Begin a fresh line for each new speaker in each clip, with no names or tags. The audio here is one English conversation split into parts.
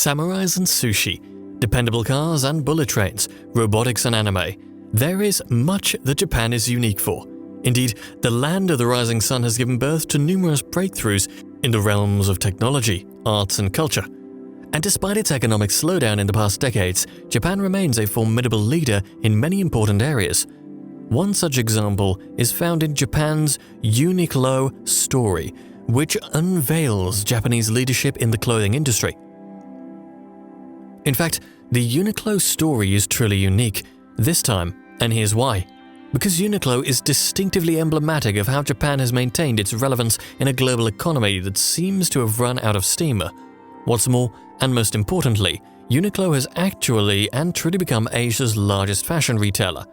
samurais and sushi, dependable cars and bullet trains, robotics and anime. There is much that Japan is unique for. Indeed, the land of the rising sun has given birth to numerous breakthroughs in the realms of technology, arts and culture. And despite its economic slowdown in the past decades, Japan remains a formidable leader in many important areas. One such example is found in Japan's Uniqlo story, which unveils Japanese leadership in the clothing industry. In fact, the Uniqlo story is truly unique this time, and here's why. Because Uniqlo is distinctively emblematic of how Japan has maintained its relevance in a global economy that seems to have run out of steam. What's more, and most importantly, Uniqlo has actually and truly become Asia's largest fashion retailer.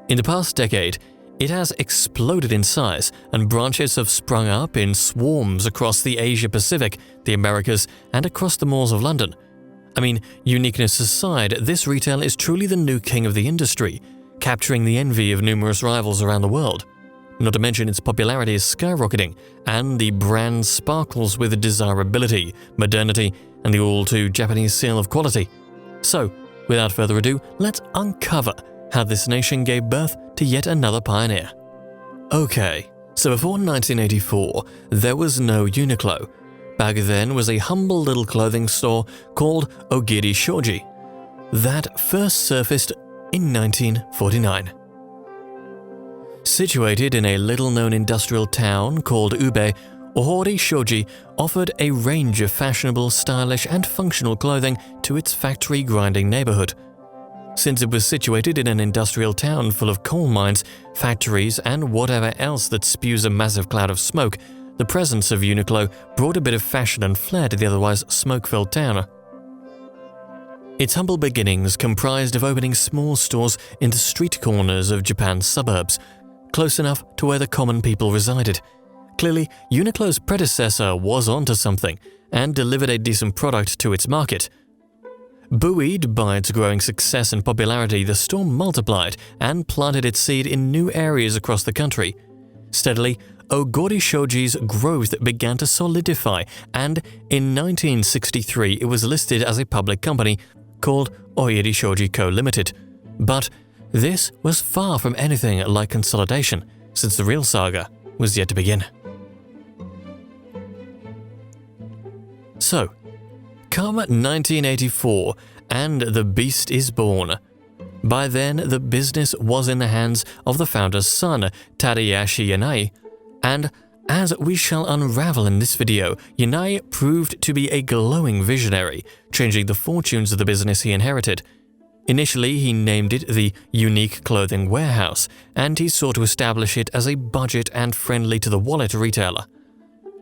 In the past decade, it has exploded in size, and branches have sprung up in swarms across the Asia-Pacific, the Americas, and across the malls of London. I mean, uniqueness aside, this retail is truly the new king of the industry, capturing the envy of numerous rivals around the world. Not to mention its popularity is skyrocketing, and the brand sparkles with desirability, modernity, and the all-too Japanese seal of quality. So, without further ado, let's uncover how this nation gave birth to yet another pioneer. Okay, so before 1984, there was no Uniqlo. Back then was a humble little clothing store called Ogiri Shoji that first surfaced in 1949. Situated in a little-known industrial town called Ube, Ogiri Shoji offered a range of fashionable, stylish, and functional clothing to its factory-grinding neighborhood. Since it was situated in an industrial town full of coal mines, factories, and whatever else that spews a massive cloud of smoke, the presence of Uniqlo brought a bit of fashion and flair to the otherwise smoke-filled town. Its humble beginnings comprised of opening small stores in the street corners of Japan's suburbs, close enough to where the common people resided. Clearly, Uniqlo's predecessor was onto something and delivered a decent product to its market. Buoyed by its growing success and popularity, the store multiplied and planted its seed in new areas across the country. Steadily, Ogiri Shoji's growth began to solidify, and in 1963 it was listed as a public company called Ogiri Shoji Co. Limited. But this was far from anything like consolidation, since the real saga was yet to begin. So, come 1984, and the beast is born. By then, the business was in the hands of the founder's son, Tadashi Yanai, and as we shall unravel in this video, Yanai proved to be a glowing visionary, changing the fortunes of the business he inherited. Initially, he named it the Unique Clothing Warehouse, and he sought to establish it as a budget and friendly-to-the-wallet retailer.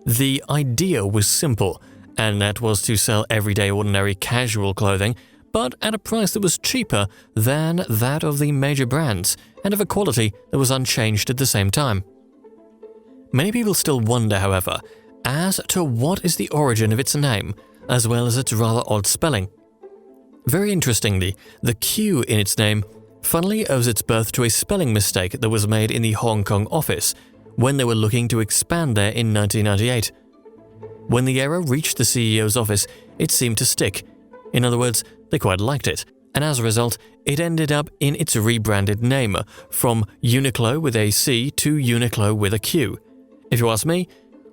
The idea was simple, and that was to sell everyday ordinary casual clothing, but at a price that was cheaper than that of the major brands, and of a quality that was unchanged at the same time. Many people still wonder, however, as to what is the origin of its name, as well as its rather odd spelling. Very interestingly, the Q in its name funnily owes its birth to a spelling mistake that was made in the Hong Kong office when they were looking to expand there in 1998. When the error reached the CEO's office, it seemed to stick. In other words, they quite liked it, and as a result, it ended up in its rebranded name, from Uniqlo with a C to Uniqlo with a Q. If you ask me,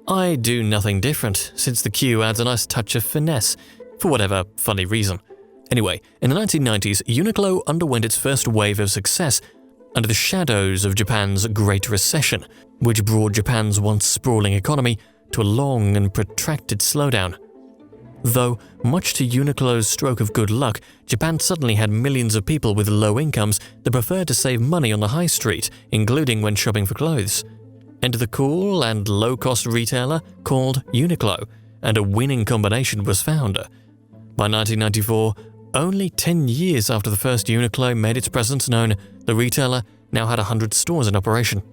I do nothing different, since the Q adds a nice touch of finesse, for whatever funny reason. Anyway, in the 1990s, Uniqlo underwent its first wave of success under the shadows of Japan's Great Recession, which brought Japan's once sprawling economy to a long and protracted slowdown. Though, much to Uniqlo's stroke of good luck, Japan suddenly had millions of people with low incomes that preferred to save money on the high street, including when shopping for clothes. Enter the cool and low-cost retailer called Uniqlo, and a winning combination was found. By 1994, only 10 years after the first Uniqlo made its presence known, the retailer now had 100 stores in operation.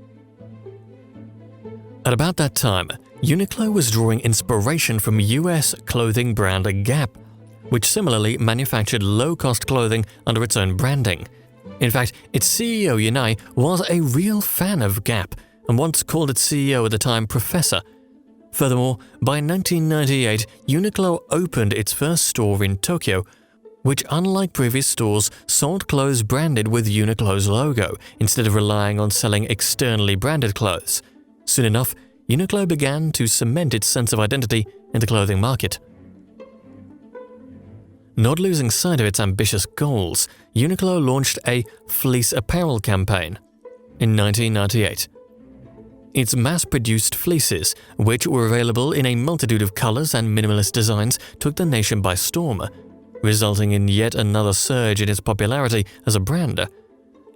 At about that time, Uniqlo was drawing inspiration from US clothing brand Gap, which similarly manufactured low-cost clothing under its own branding. In fact, its CEO Yanai was a real fan of Gap, and once called its CEO at the time Professor. Furthermore, by 1998, Uniqlo opened its first store in Tokyo, which, unlike previous stores, sold clothes branded with Uniqlo's logo instead of relying on selling externally branded clothes. Soon enough, Uniqlo began to cement its sense of identity in the clothing market. Not losing sight of its ambitious goals, Uniqlo launched a fleece apparel campaign in 1998. Its mass-produced fleeces, which were available in a multitude of colors and minimalist designs, took the nation by storm, resulting in yet another surge in its popularity as a brand.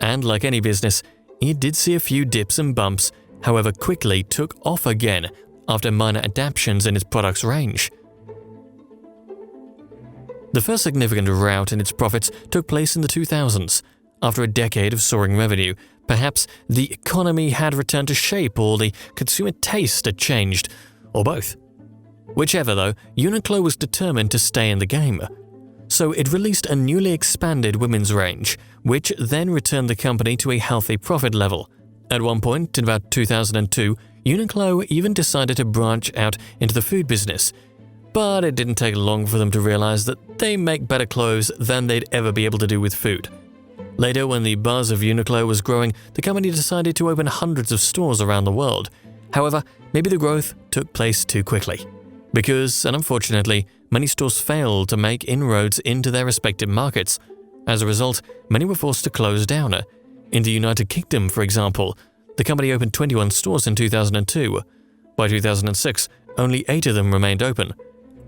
And like any business, it did see a few dips and bumps, however quickly took off again after minor adaptations in its products range. The first significant rout in its profits took place in the 2000s. After a decade of soaring revenue, perhaps the economy had returned to shape or the consumer taste had changed, or both. Whichever though, Uniqlo was determined to stay in the game. So it released a newly expanded women's range, which then returned the company to a healthy profit level. At one point, in about 2002, Uniqlo even decided to branch out into the food business. But it didn't take long for them to realize that they make better clothes than they'd ever be able to do with food. Later, when the buzz of Uniqlo was growing, the company decided to open hundreds of stores around the world. However, maybe the growth took place too quickly. Because, and unfortunately, many stores failed to make inroads into their respective markets. As a result, many were forced to close down. In the United Kingdom, for example, the company opened 21 stores in 2002. By 2006, only 8 of them remained open.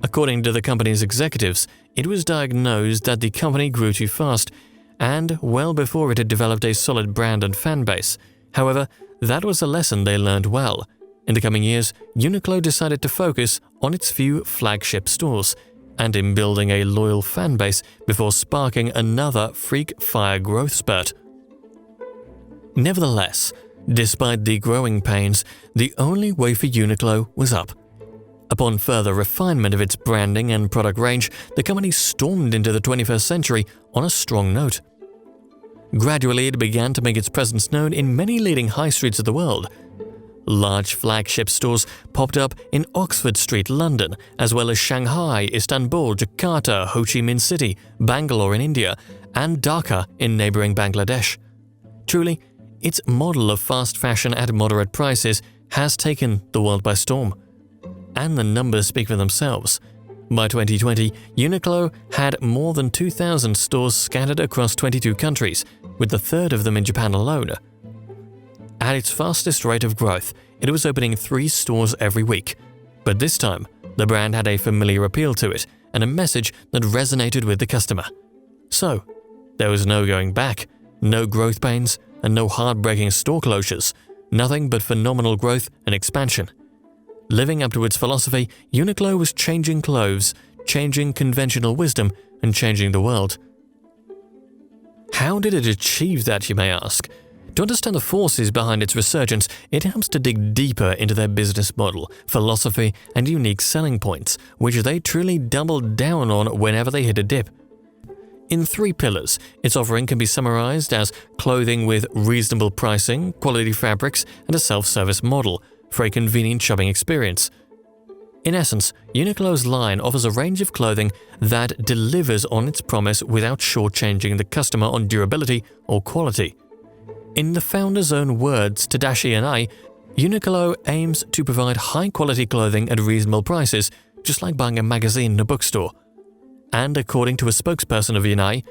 According to the company's executives, it was diagnosed that the company grew too fast, and well before it had developed a solid brand and fan base. However, that was a lesson they learned well. In the coming years, Uniqlo decided to focus on its few flagship stores and in building a loyal fan base before sparking another freak-fire growth spurt. Nevertheless, despite the growing pains, the only way for Uniqlo was up. Upon further refinement of its branding and product range, the company stormed into the 21st century on a strong note. Gradually, it began to make its presence known in many leading high streets of the world. Large flagship stores popped up in Oxford Street, London, as well as Shanghai, Istanbul, Jakarta, Ho Chi Minh City, Bangalore in India, and Dhaka in neighboring Bangladesh. Truly, its model of fast fashion at moderate prices has taken the world by storm. And the numbers speak for themselves. By 2020, Uniqlo had more than 2,000 stores scattered across 22 countries, with a third of them in Japan alone. At its fastest rate of growth, it was opening 3 stores every week. But this time, the brand had a familiar appeal to it and a message that resonated with the customer. So, there was no going back, no growth pains, and no heartbreaking store closures. Nothing but phenomenal growth and expansion. Living up to its philosophy, Uniqlo was changing clothes, changing conventional wisdom, and changing the world. How did it achieve that, you may ask? To understand the forces behind its resurgence, it helps to dig deeper into their business model, philosophy, and unique selling points, which they truly doubled down on whenever they hit a dip. In 3 pillars, its offering can be summarized as clothing with reasonable pricing, quality fabrics, and a self-service model for a convenient shopping experience. In essence, Uniqlo's line offers a range of clothing that delivers on its promise without shortchanging the customer on durability or quality. In the founder's own words, Tadashi Yanai, Uniqlo aims to provide high-quality clothing at reasonable prices, just like buying a magazine in a bookstore. And according to a spokesperson of Yanai,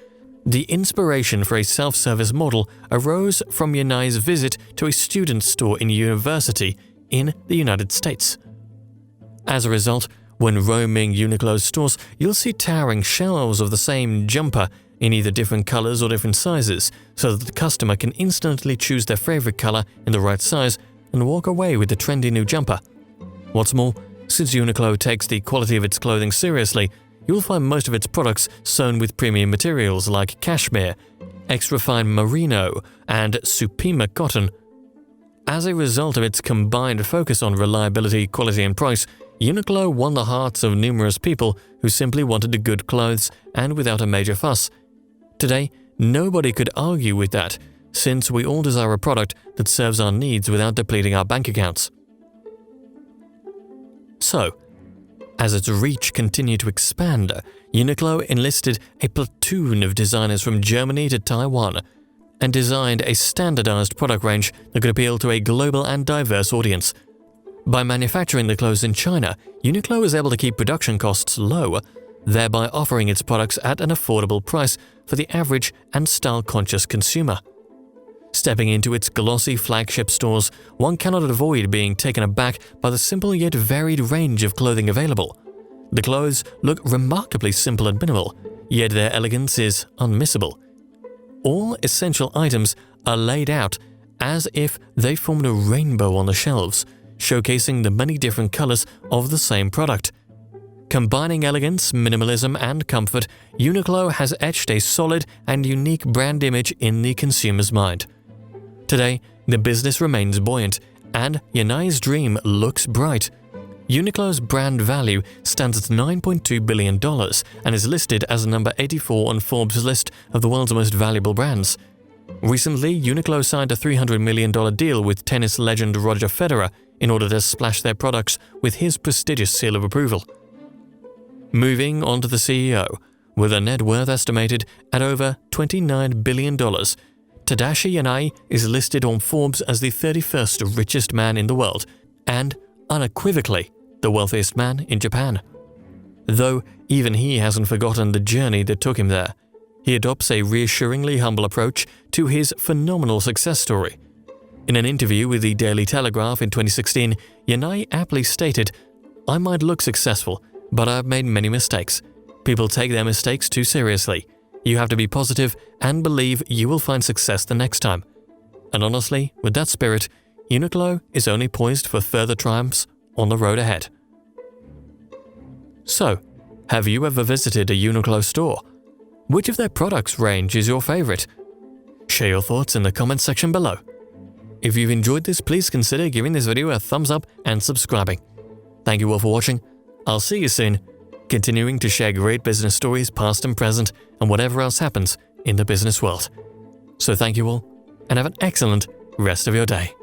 the inspiration for a self-service model arose from Yanai's visit to a student store in a university in the United States. As a result, when roaming Uniqlo's stores, you'll see towering shelves of the same jumper in either different colors or different sizes, so that the customer can instantly choose their favorite color in the right size and walk away with the trendy new jumper. What's more, since Uniqlo takes the quality of its clothing seriously, you'll find most of its products sewn with premium materials like cashmere, extra-fine merino, and Supima cotton. As a result of its combined focus on reliability, quality, and price, Uniqlo won the hearts of numerous people who simply wanted the good clothes and without a major fuss. Today, nobody could argue with that, since we all desire a product that serves our needs without depleting our bank accounts. So, as its reach continued to expand, Uniqlo enlisted a platoon of designers from Germany to Taiwan and designed a standardized product range that could appeal to a global and diverse audience. By manufacturing the clothes in China, Uniqlo was able to keep production costs low, thereby offering its products at an affordable price for the average and style-conscious consumer. Stepping into its glossy flagship stores, one cannot avoid being taken aback by the simple yet varied range of clothing available. The clothes look remarkably simple and minimal, yet their elegance is unmissable. All essential items are laid out as if they formed a rainbow on the shelves, showcasing the many different colors of the same product. Combining elegance, minimalism, and comfort, Uniqlo has etched a solid and unique brand image in the consumer's mind. Today, the business remains buoyant, and Yanai's dream looks bright. Uniqlo's brand value stands at $9.2 billion and is listed as number 84 on Forbes' list of the world's most valuable brands. Recently, Uniqlo signed a $300 million deal with tennis legend Roger Federer in order to splash their products with his prestigious seal of approval. Moving on to the CEO, with a net worth estimated at over $29 billion, Tadashi Yanai is listed on Forbes as the 31st richest man in the world and, unequivocally, the wealthiest man in Japan. Though even he hasn't forgotten the journey that took him there, he adopts a reassuringly humble approach to his phenomenal success story. In an interview with the Daily Telegraph in 2016, Yanai aptly stated, "I might look successful, but I've made many mistakes. People take their mistakes too seriously. You have to be positive and believe you will find success the next time." And honestly, with that spirit, Uniqlo is only poised for further triumphs on the road ahead. So, have you ever visited a Uniqlo store? Which of their products range is your favorite? Share your thoughts in the comments section below. If you've enjoyed this, please consider giving this video a thumbs up and subscribing. Thank you all for watching. I'll see you soon, continuing to share great business stories past and present and whatever else happens in the business world. So thank you all, and have an excellent rest of your day.